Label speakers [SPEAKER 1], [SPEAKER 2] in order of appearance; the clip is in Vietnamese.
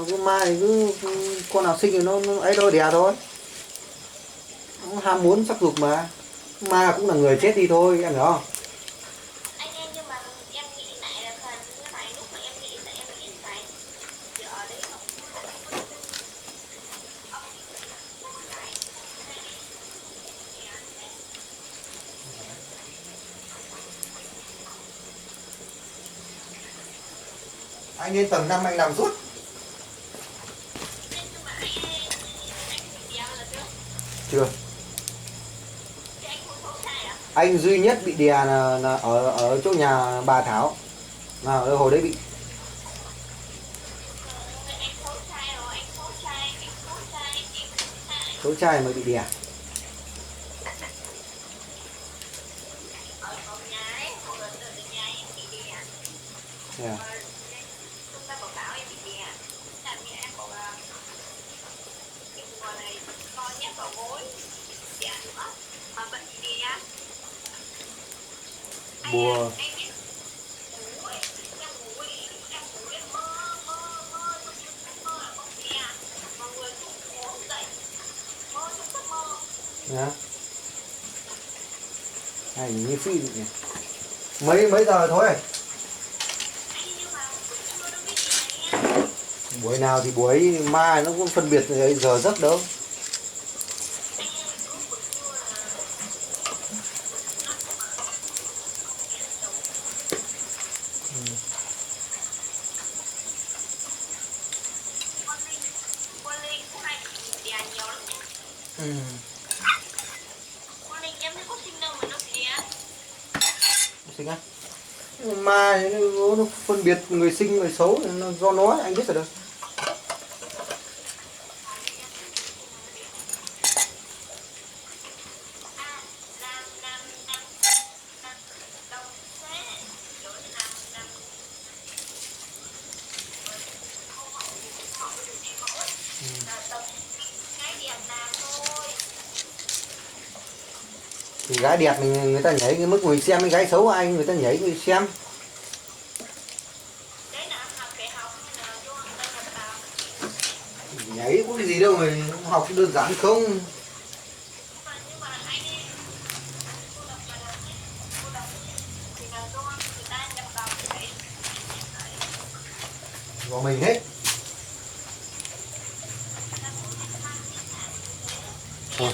[SPEAKER 1] cứ mai cứ con nào sinh thì nó ấy thôi, đẻ thôi. Nó ham muốn sắc dục mà. Ma cũng là người chết đi thôi, em hiểu không?
[SPEAKER 2] Anh em nhưng mà em nghĩ lại là phần cái này lúc mà em nghĩ là em nghĩ phải ở đấy không.
[SPEAKER 1] Anh lên tầng 5 anh làm suốt.
[SPEAKER 2] Nhưng mà anh bị đeo là chưa?
[SPEAKER 1] Chưa.
[SPEAKER 2] Thì anh không thấu sai à?
[SPEAKER 1] Anh duy nhất bị đè là ở chỗ nhà bà Thảo. Nào hồi đấy bị.
[SPEAKER 2] Anh thấu sai rồi, anh thấu sai, anh thấu sai, anh thấu sai.
[SPEAKER 1] Cháu trai mà bị đè.
[SPEAKER 2] Ở nhà ấy, một lần ở nhà em bị đè.
[SPEAKER 1] Yeah.
[SPEAKER 2] Chúng ta bảo bảo em bị đè. Làm như em bảo là cái mùa này con nhét vào gối đè nữa mà vẫn bị đè.
[SPEAKER 1] Bùa.
[SPEAKER 2] Anh biết ngủ ấy, em ngủ ấy, mơ là con đè mà người cũng ngủ dậy mơ trong giấc mơ.
[SPEAKER 1] Yeah. Này như phim nhỉ. Mấy giờ thôi.
[SPEAKER 2] Anh nhưng mà chưa đâu biết gì này nha.
[SPEAKER 1] Buổi nào thì buổi mai nó cũng phân biệt giờ giấc đâu.
[SPEAKER 2] Con Linh cũng hay bị đè nhiều lắm nhỉ.
[SPEAKER 1] Ừ.
[SPEAKER 2] Con Linh em thấy có sinh đâu mà nó bị đè.
[SPEAKER 1] Sinh á. Ma nó phân biệt người sinh người xấu nó do nó anh biết rồi đâu. Thì gái đẹp mình người ta nhảy cái mức mình xem, cái gái xấu anh người ta nhảy người xem. Nhảy có cái gì đâu mà học đơn giản không. Của mình hết. Thôi.